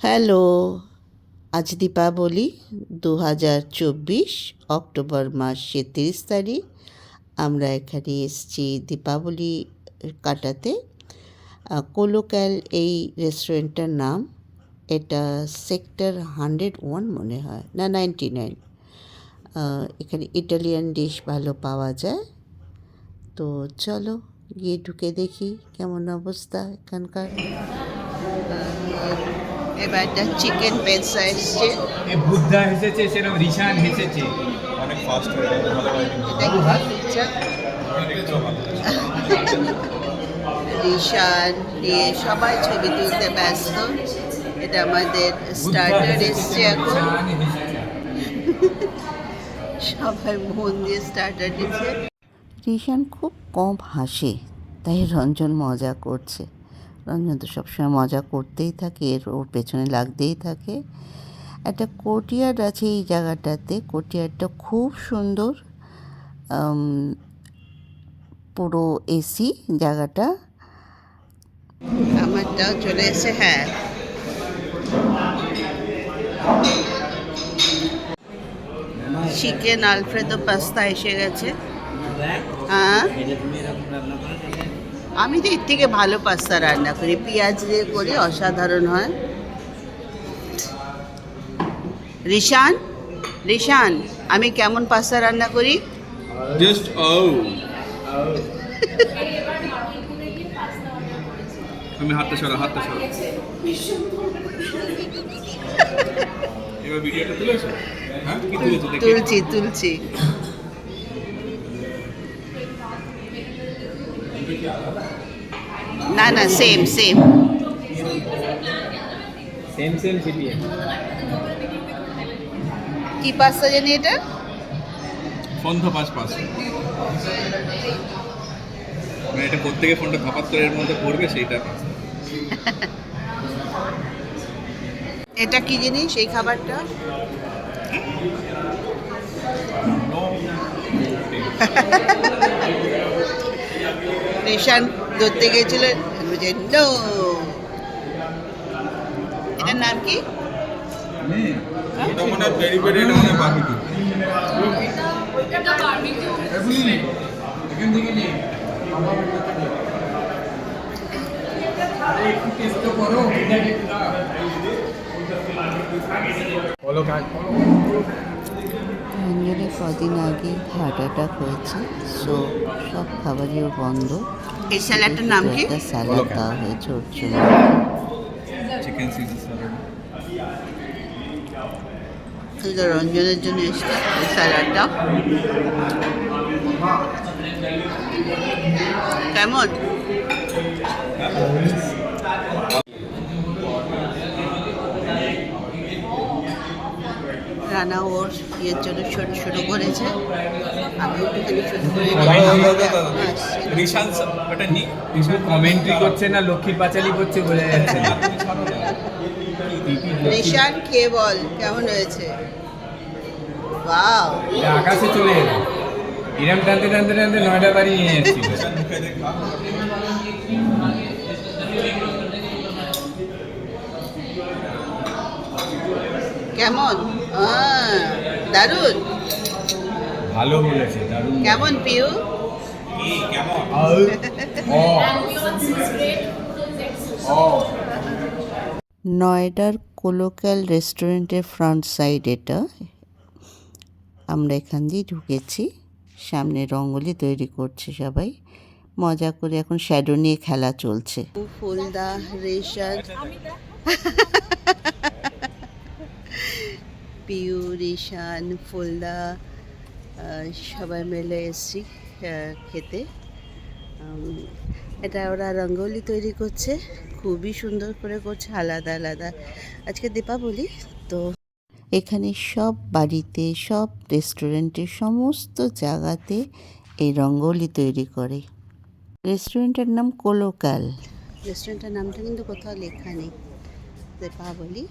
Hello, আজ Deepavali 2024 October মাসের 30 তারিখ। আমরা এখানে এসেছি দীপাবলি কাটাতে। কোলোক্যাল এই রেস্টুরেন্টটার নাম। এটা সেক্টর 101 মনে হয়, না 99। এখানে ইটালিয়ান ডিশ ভালো পাওয়া যায়। তো চলো গিয়ে ঢুকে দেখি কেমন অবস্থা এখানকার। এবার একটা চিকেন পেটসা এসছে। বুদ্ধা হেসেছে, সেরকম রিশান হেসেছে। অনেক ফাস্ট হয়ে গেল, ভালো হয়নি। রিশান নিয়ে সবাই ছবি তুলতে ব্যস্ত। এটা আমাদের স্টার্টার এসছে এখন। সবাই মন দিয়ে স্টার্টার দিচ্ছে। রিশান খুব কম হাসে, তাই রঞ্জন মজা করছে। রঞ্জন তো সবসময় মজা করতেই থাকে, ওর পেছনে লাগতেই থাকে। একটা কোর্টইয়ার্ড আছে এই জায়গাটাতে। কোর্টইয়ার্ডটা খুব সুন্দর, পুরো এসি জায়গাটা। আমারটাও চলে এসে, হ্যাঁ। চিকেন আলফ্রেদো পাস্তা এসে গেছে। হ্যাঁ, আমি তো এর থেকে ভালো পাস্তা রান্না করি, পেঁয়াজ দিয়ে করি, অসাধারণ হয়। রিশান, রিশান, আমি কেমন পাস্তা রান্না করি? জাস্ট তুমি হাতটা সরা, হাতটা সরা। এবার ভিডিওটা তুলেছো? হ্যাঁ, কি তুলেছো দেখি? তুলছি। না, সেম সেম সিটিয়ে। কি পাস্তা জানি এটা? ফোনটা পাস মানে এটা প্রত্যেকে ফোনটা ফাপাত করে এর মধ্যে পড়বে, সেইটা পাস। এটা কি জিনিস এই খাবারটা? রেশান ধরতে গিয়েছিল, বলছে নো। এটার নাম কি? এটা মনে হয় পেরি পেরি, এটা মনে হয় বারবিকিউ। এখান থেকে নিয়ে রঞ্জনের কদিন আগে হার্ট অ্যাটাক হয়েছে, সো সব খাবারই ওর বন্ধ। এই স্যালাডটার নাম কি? একটা স্যালাড দেওয়া হয়েছে ওর জন্য। Chicken Caesar salad. এটা রঞ্জনের জন্য এসছে এই স্যালাডটা। কেমন? রানা ওর ইয়ের জন্য শুরু করেছে, আমি একটুখানি শুরু করে রিশান ওটা নি কমেন্ট্রি করছে না লক্ষ্মীর পাঁচালি করছে বোঝা যাচ্ছে না। রিশান খেয়ে বল কেমন হয়েছে। ওয়াও, আকাশে চলে এলো, এরম টানতে 9টা বাড়ি নিয়ে এসেছিল। কেমন? দারুণ, ভালো বলেছে, দারুণ। কেমন পিউ? নয়ডার কোলোক্যাল রেস্টুরেন্টের ফ্রন্ট সাইড এটা। আমরা এখান দিয়ে ঢুকেছি। সামনে রঙ্গোলি তৈরি করছে সবাই মজা করে, এখন শ্যাডো নিয়ে খেলা চলছে। ফুলদা, রেশাদ, পিউ, রিশান, ফুলদা সবাই মিলে এসছি খেতে। এটা ওরা রঙ্গোলি তৈরি করছে, খুবই সুন্দর করে করছে, আলাদা আলাদা। আজকে দীপাবলি তো এখানে সব বাড়িতে, সব রেস্টুরেন্টে, সমস্ত জায়গাতে এই রঙ্গোলি তৈরি করে। রেস্টুরেন্টের নাম কোলোক্যাল। রেস্টুরেন্টের নামটা কিন্তু কোথাও লেখা নেই। দীপাবলি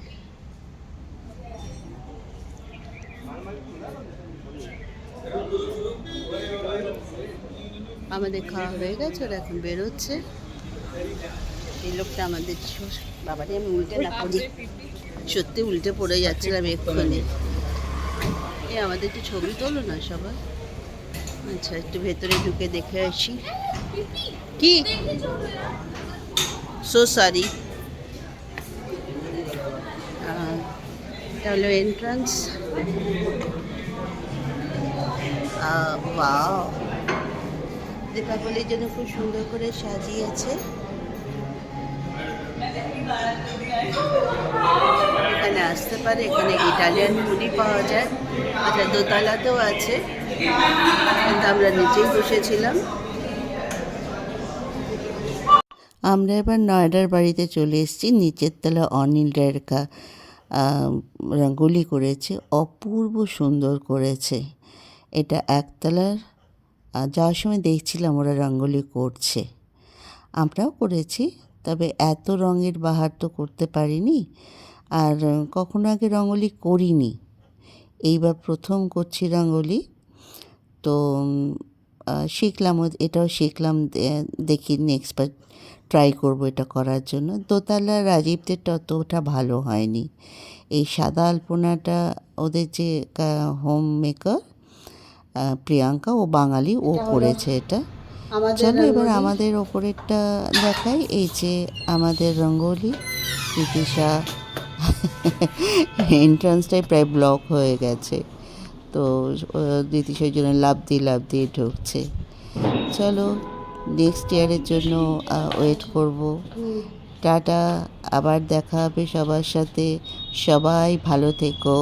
আমাদের খাওয়া হয়ে গেছে, ওরা এখন বেরোচ্ছে। এই লোকটা আমাদের বাবারে আমি উল্টে না পড়ি, সত্যি উল্টে পড়ে যাচ্ছিলাম এক্ষুনি। আমাদের একটু ছবি তোলো না সবাই। আচ্ছা, একটু ভেতরে ঢুকে দেখে আসি। কি সো সরি, এটা হলো এন্ট্রান্স। ওয়াও, দীপাবলির জন্য খুব সুন্দর করে সাজিয়েছে। এখানে আসতে পারে, এখানে ইটালিয়ান ফুডই পাওয়া যায়। আচ্ছা, দোতলাতেও আছে, কিন্তু আমরা নিচেই বসেছিলাম। আমরা এবার নয়ডার বাড়িতে চলে এসেছি। নিচের তলা অনিল রেরকা রঙ্গোলি করেছে, অপূর্ব সুন্দর করেছে। এটা একতলার। যাওয়ার সময় দেখছিলাম ওরা রঙ্গোলি করছে, আমরাও করেছি, তবে এত রঙের বাহার তো করতে পারিনি, আর কখনো আগে রঙ্গোলি করিনি, এইবার প্রথম করছি রঙ্গোলি। তো শিখলাম, এটাও শিখলাম, দেখি নেক্সট বার ট্রাই করবো এটা করার জন্য। দোতলা রাজীবদেরটা অতটা ভালো হয়নি। এই সাদা আলপনাটা ওদের যে হোম মেকার প্রিয়াঙ্কা, ও বাঙালি, ও করেছে এটা। চলো এবার আমাদের ওপরেরটা দেখাই। এই যে আমাদের রঙ্গোলি, রীতিশা এন্ট্রান্সটাই প্রায় ব্লক হয়ে গেছে, তো রীতিশার জন্য লাফ দিয়ে ঢুকছে। চলো নেক্সট ইয়ারের জন্য ওয়েট করব। টাটা, আবার দেখা হবে সবার সাথে। সবাই ভালো থেকো।